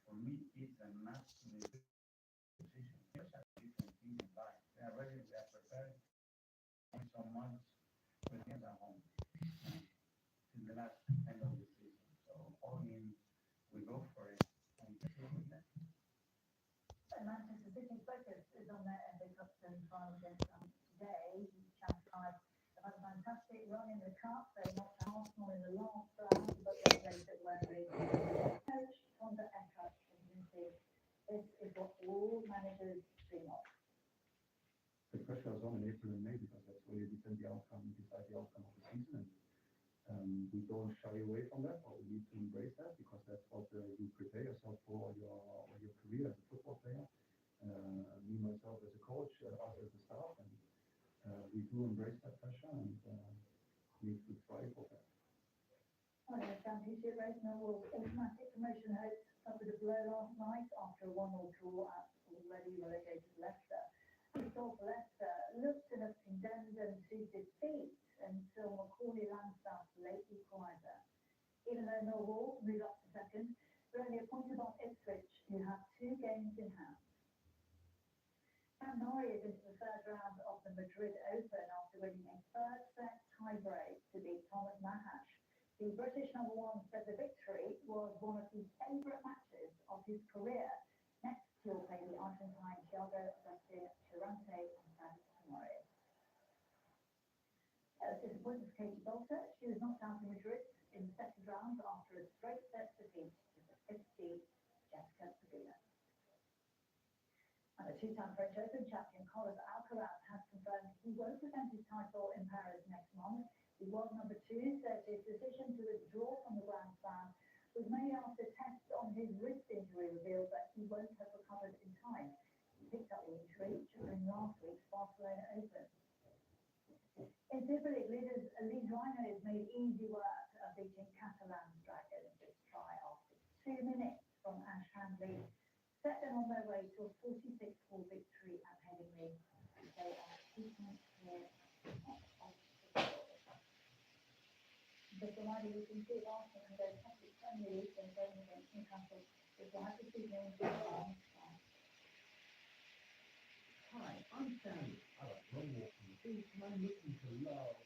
For me, it's an absolute decision. There's a different thing in life. They are prepared so much with things at home in the last end of the season. So all in, we go for it and just live with that. The pressure is on in April and May because that's where you decide the outcome of the season. We don't shy away from that, but we need to embrace that because that's what you prepare yourself for your career as a football player. Me myself as a coach, us as a staff, and we do embrace that pressure and need to thrive for that. Hi, I'm Stanley. I like long walks on the beach and I'm looking to love.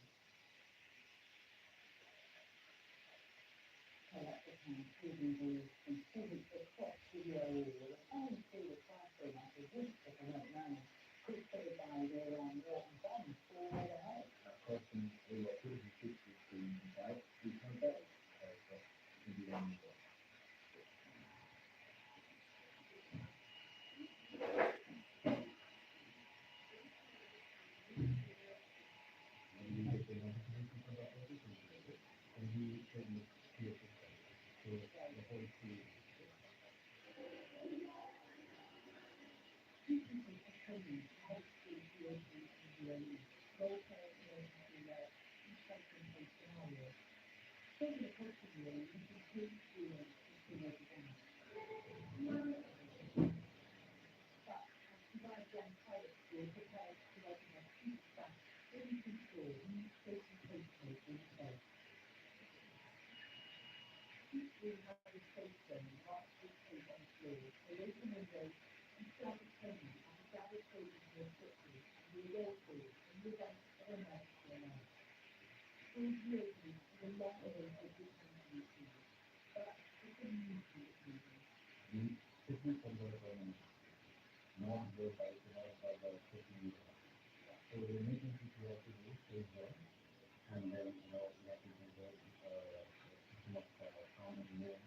A person who are pretty good with being right, we can bet that can be one more. When you get the notification for that position, and you can see it so the whole team. Fitness and development. Not the bike, by fitness. So the main thing you have to do is well, and then you have to do well system of calm and more.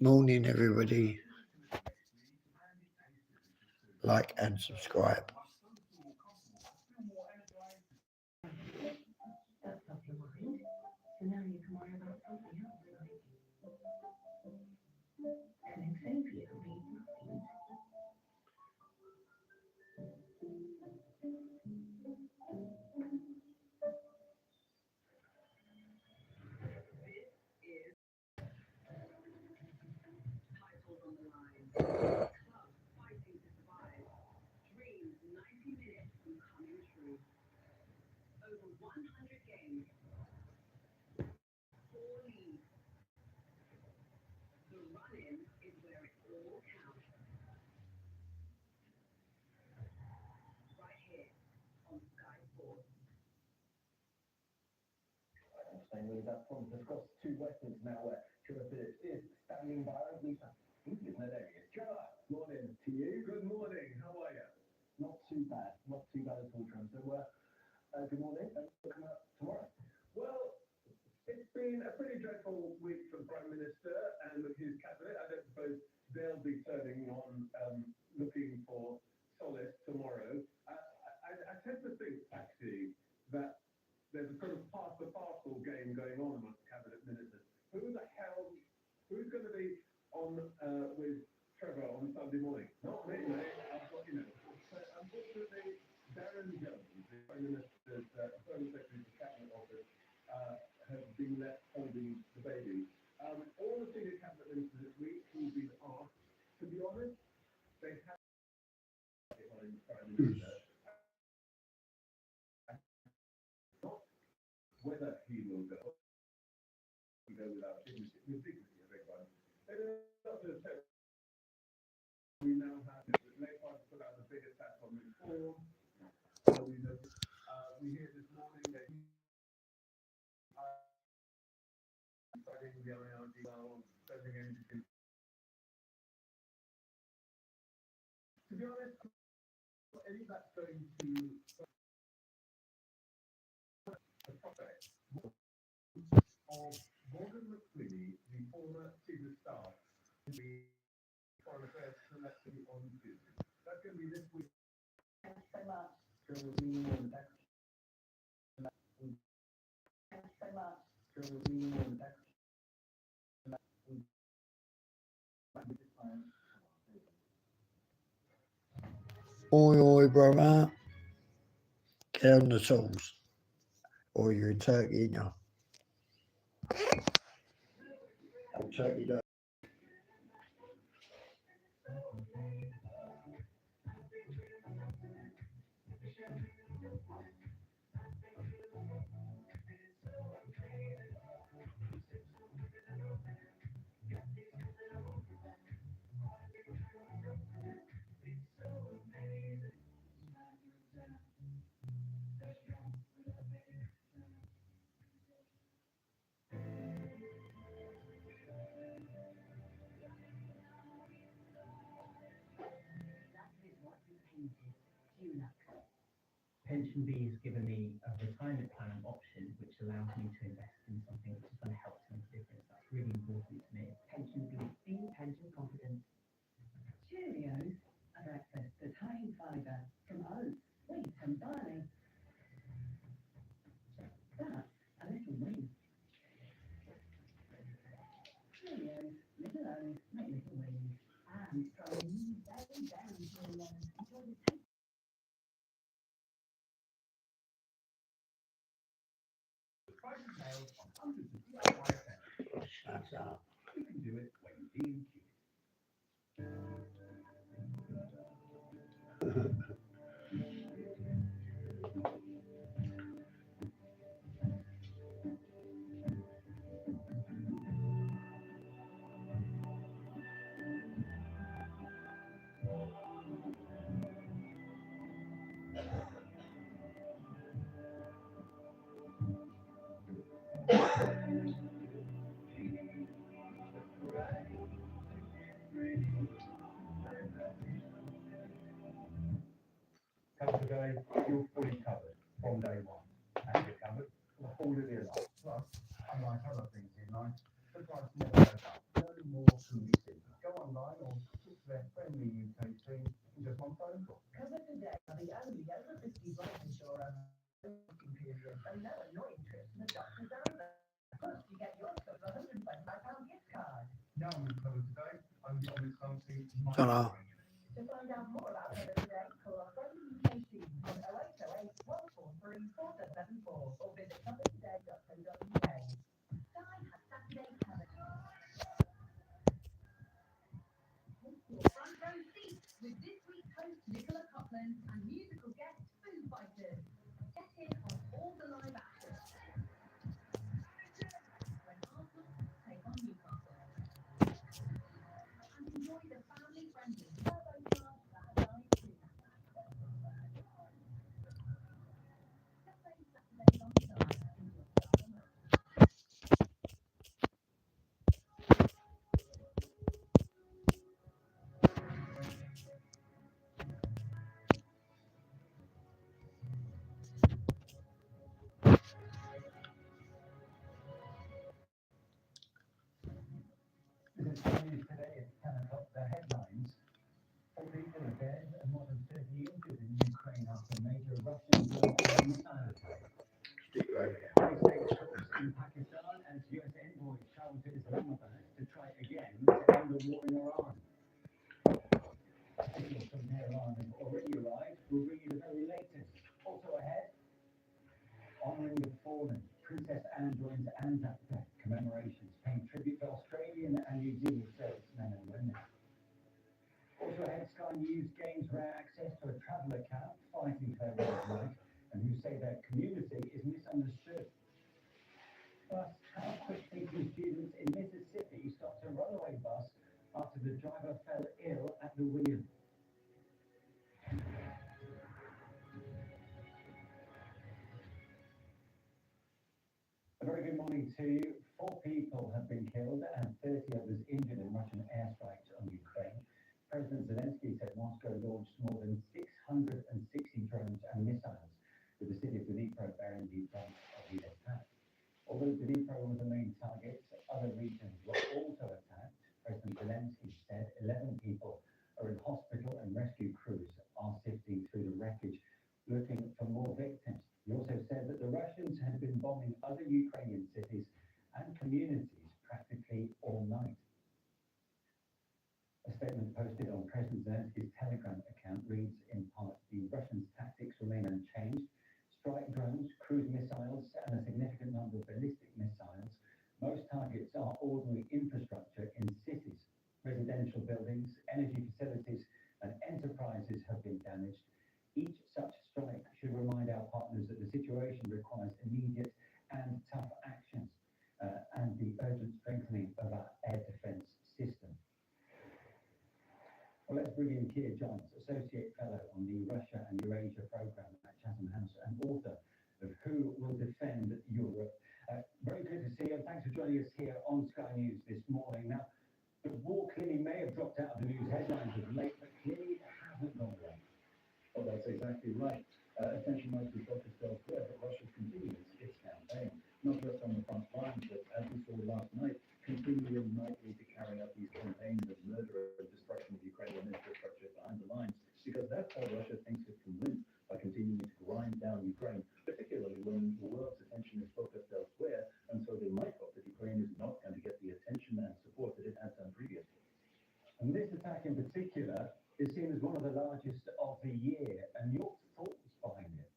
Morning, everybody. Like and subscribe. With that from across two Westerns now where Trevor Phillips is standing by. Lisa, isn't there? There he is. Trevor, morning to you. Good morning. How are you? Not too bad. Not too bad at all, Trevor. So, good morning and welcome out tomorrow. Well, it's been a pretty dreadful week for the Prime Minister and his cabinet. I don't suppose they'll be turning on looking for solace tomorrow. I tend to think, actually, that there's a sort of pass the parcel game going on amongst cabinet ministers. Who's going to be on with Trevor on Sunday morning? Not me, mate. I've got, But unfortunately, Darren Jones, the Prime Minister's Foreign Secretary for Cabinet Office, has been left holding the baby. All the senior cabinet ministers this week who've been asked, to be honest, they have on Prime Minister. Whether he will go without dignity, with dignity, I beg pardon. We now have Labour put out the big attack on reform. We hear this morning that To be honest, any that's going to the project of Morgan McCready, the former chief of staff, the foreign affairs selected on Tuesday. That's going to be this week. Thanks so much. Thanks so much. Oi, oi, brother. Get on the tools. Or you're a turkey, you know. Turkey don't. Pension B has given me a retirement plan option, which allows me to invest in something which is going to help to make a difference. That's really important to me. Pension B, being pension confident. Cheerios have access to high fibre from oats, wheat and barley. That's a little win. Cheerios, little oats, make little wins. And try new very Cheerios. Enjoy the taste. That's up. You can do it when you deem Come today, you're fully covered from day one. And you're covered for the whole of your life. Plus, unlike other things in life, the price never goes up. Learn more from Missy. Go online or talk to their friendly UK team in just one phone call. Covered today are the only over 50 life insurer waiting period and no annoying trips to the doctor's over. Plus, you get your £125 gift card. Now I'm covered today, only on this something. Dunno. To find out more about Covered today, call our friendly UK team on 0808 143 4774 or visit coveredtoday.co.uk. Sky has Saturday covered. Take your front row seats with this week's host Nicola Copland and musical guest Foo Fighters. Get in on all the live action. When Arsenal take on Newcastle. And enjoy the family-friendly turbocharged Valentine's Day. Saturdays on Sky. This is news today at 10 o'clock. The headlines. 4 people are dead and more than 30 injured in Ukraine after major Russian missile attack. Stick right here. High-stakes talks in Pakistan as US envoy travelled to Islamabad to try again to end the war in Iran. Signals from Tehran have already arrived. We'll bring you the very latest. Also ahead, honouring the fallen. Princess Anne joins Anzac Day commemorations, paying tribute to Australian and New Zealand servicemen and women. Also ahead, Sky News gains rare access to a travel account fighting for their way of life and who say their community is misunderstood. Plus, how quickly can students in Mississippi stopped a runaway bus after the driver fell ill at the wheel. A very good morning to you. 4 people have been killed and 30 others injured. President Zelensky said Moscow launched more than 660 drones and missiles, with the city of Dnipro bearing the brunt of the attack. Although Dnipro was the main target, other regions were also attacked. President Zelensky said 11 people are in hospital and rescue crews are sifting through the wreckage, looking for more victims. He also said that the Russians had been bombing other Ukrainian cities and communities practically all night. A statement posted on President Zelensky's Telegram account reads in part, the Russians' tactics remain unchanged. Strike drones, cruise missiles, and a significant number of ballistic missiles. Most targets are ordinary infrastructure in cities. Residential buildings, energy facilities, and enterprises have been damaged. Each such strike should remind our partners that the situation requires immediate and tough actions and the urgent strengthening of our air defense system. Well, let's bring in Keir Giles, Associate Fellow on the Russia and Eurasia Programme at Chatham House and author of Who Will Defend Europe. Very good to see you. Thanks for joining us here on Sky News this morning. Now, the war clearly may have dropped out of the news headlines of late, but clearly it hasn't gone away. Well, that's exactly right. Attention might be focused elsewhere, but Russia continues its campaign, not just on the front lines, but as we saw last night, continuing nightly to carry out these campaigns of murder and destruction of Ukrainian infrastructure behind the lines, because that's how Russia thinks it can win, by continuing to grind down Ukraine, particularly when the world's attention is focused elsewhere, and so they might hope that Ukraine is not going to get the attention and support that it has done previously. And this attack in particular is seen as one of the largest of the year, and your thoughts behind it?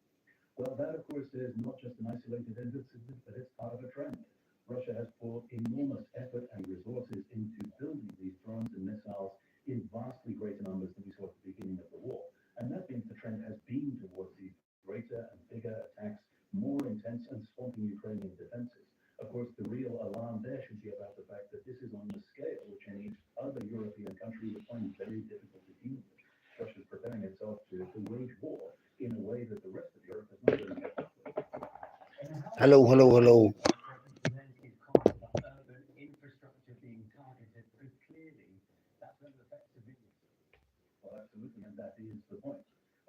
Well, that, of course, is not just an isolated incident, but it's part of a trend. Russia has poured enormous effort and resources into building these drones and missiles in vastly greater numbers than we saw at the beginning of the war. And that means the trend has been towards these greater and bigger attacks, more intense and swamping Ukrainian defenses. Of course, the real alarm there should be about the fact that this is on a scale which any other European country would find very difficult to deal with. Russia is preparing itself to wage war in a way that the rest of Europe has not really kept up with. Hello, hello, hello. Zelensky's comment about urban infrastructure being targeted, because clearly that's going to affect civilians. Well, absolutely, and that is the point.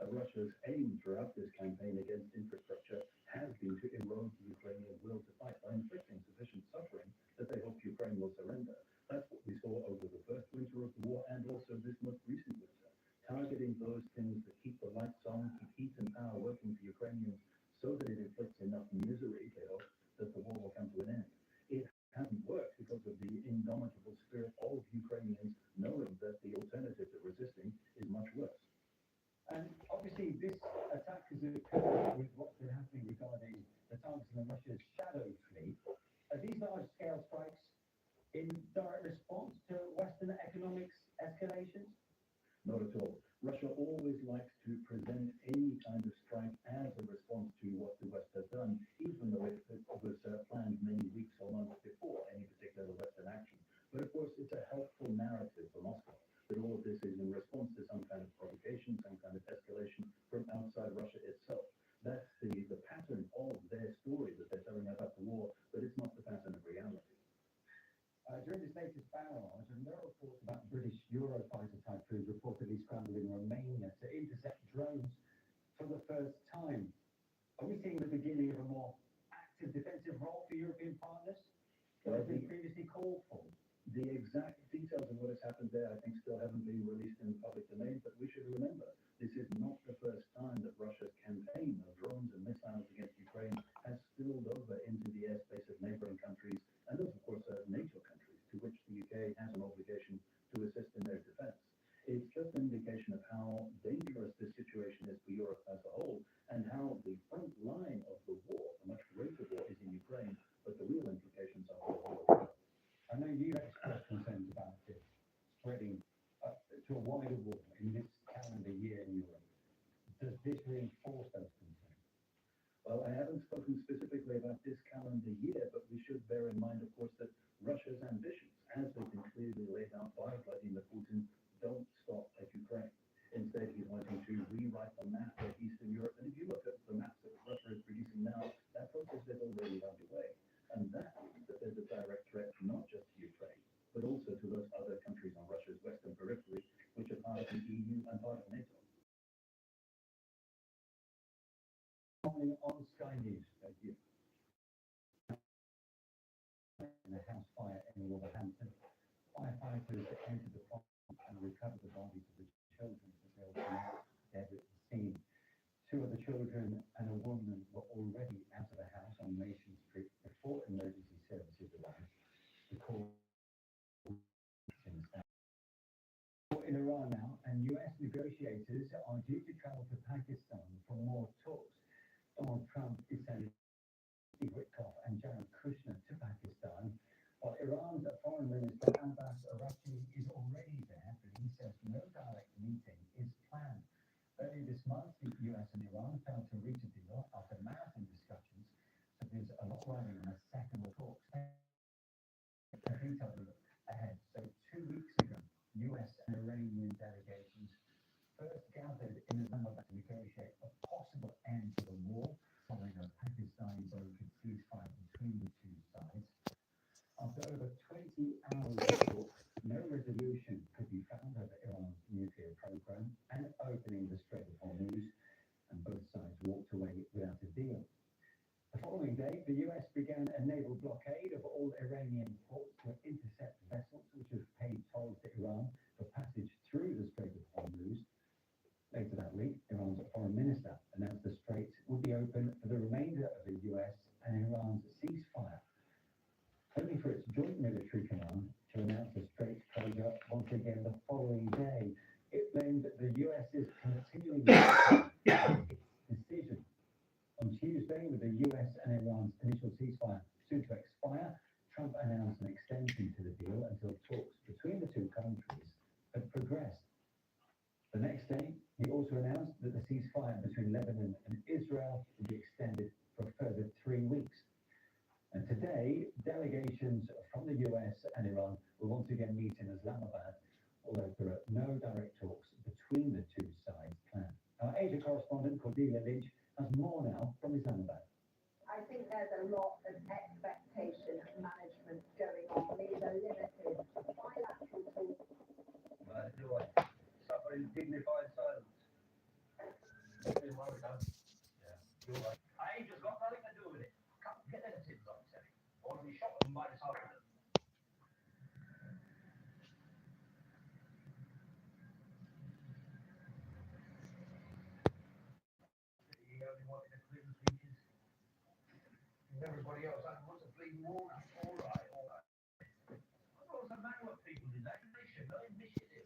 Russia's aim throughout this campaign against infrastructure has been to erode the Ukrainian will to fight by inflicting sufficient suffering that they hope Ukraine will surrender. That's what we saw over the first winter of the war and also this most recent winter, targeting those things that keep the lights on, keep heat and power working for Ukrainians, so that it inflicts enough misery, they hope, that the war will come to an end. It hasn't worked because of the indomitable spirit of Ukrainians, knowing that the alternative to resisting is much worse. And obviously this attack has occurred with what's been happening regarding the targets in Russia's shadow fleet. Are these large-scale strikes in direct response to Western economics escalations? Not at all. Russia always likes to present any kind of strike as a response to what the West has done, even though it was planned many weeks or months before any particular Western action. But of course, it's a helpful narrative for Moscow that all of this is in response to some kind of provocation, some kind of escalation from outside Russia itself. That's the pattern of their story that they're telling about the war, but it's not the pattern of reality. During this latest barrage, and there are reports about British Eurofighter typhoons reportedly scrambled in Romania to intercept drones for the first time. Are we seeing the beginning of a more active defensive role for European partners that has been previously called for? The exact details of what has happened there, I think, still haven't been released in the public domain, but we should remember, this is not the first time that Russia's campaign of drones and missiles against Ukraine has spilled over into the airspace of neighboring countries, and those, of course, are NATO countries, to which the UK has an obligation to assist in their defense. It's just an indication of how dangerous this situation is for Europe as a whole, and how the front line of the war, a much greater war, is in Ukraine, but the real implications are for the whole of Europe. I know you've expressed concerns about it spreading to a wider war in this calendar year in Europe. Does this reinforce those concerns? Well, I haven't spoken specifically about this calendar year, but we should bear in mind, of course, that Russia's ambitions, as they've been clearly laid out by Vladimir Putin, don't stop at Ukraine. Instead, he's wanting to rewrite the map of Eastern Europe. And if you look at the maps that Russia is producing now, that process is already underway. And that means that there's a direct threat not just to Ukraine, but also to those other countries on Russia's western periphery, which are part negotiators are due to travel to Pakistan for more talks. Donald Trump is sending Steve Witkoff and Jared Kushner to Pakistan, while Iran's Foreign Minister Abbas Araghchi is already there, but he says no direct meeting is planned. Earlier this month, the US and Iran failed to reach a deal after marathon discussions, so there's a lot riding on a second talk. A detailed look ahead. So 2 weeks ago, US and Iranian delegations first gathered in Islamabad to negotiate a possible end to the war following a Pakistani-brokered ceasefire between the two sides. After over 20 hours of talk, no resolution could be found over Iran's nuclear program and opening the Strait of Hormuz, and both sides walked away without a deal. The following day, the US began a naval blockade of all Iranian ports to intercept vessels which have paid tolls to Iran for passage through the Strait of Hormuz. Later that week, Iran's foreign minister announced the strait would be open for the remainder of the US and Iran's ceasefire, only for its joint military command to announce the strait's closure once again the following day. It blamed the US's continuing its decision. On Tuesday, with the US and Iran's initial ceasefire soon to expire, Trump announced an extension to the deal until talks between the two countries had progressed. The next day, he also announced that the ceasefire between Lebanon and Israel would be extended for a further 3 weeks. And today, delegations from the US and Iran will once again meet in Islamabad, although there are no direct talks between the two sides planned. Our Asia correspondent, Cordelia Lynch, has more now from Islamabad. I think there's a lot of expectation management going on. These are limited bilateral talks. Right, do I suffer in dignified silence? Yeah, you're right. I ain't just got nothing to do with it. Can't get anything, like I said. I want to be shot by this afternoon. You only wanted to clean the beaches. Everybody else wants to bleed water. All right. What's the matter with people today? They should know initiative.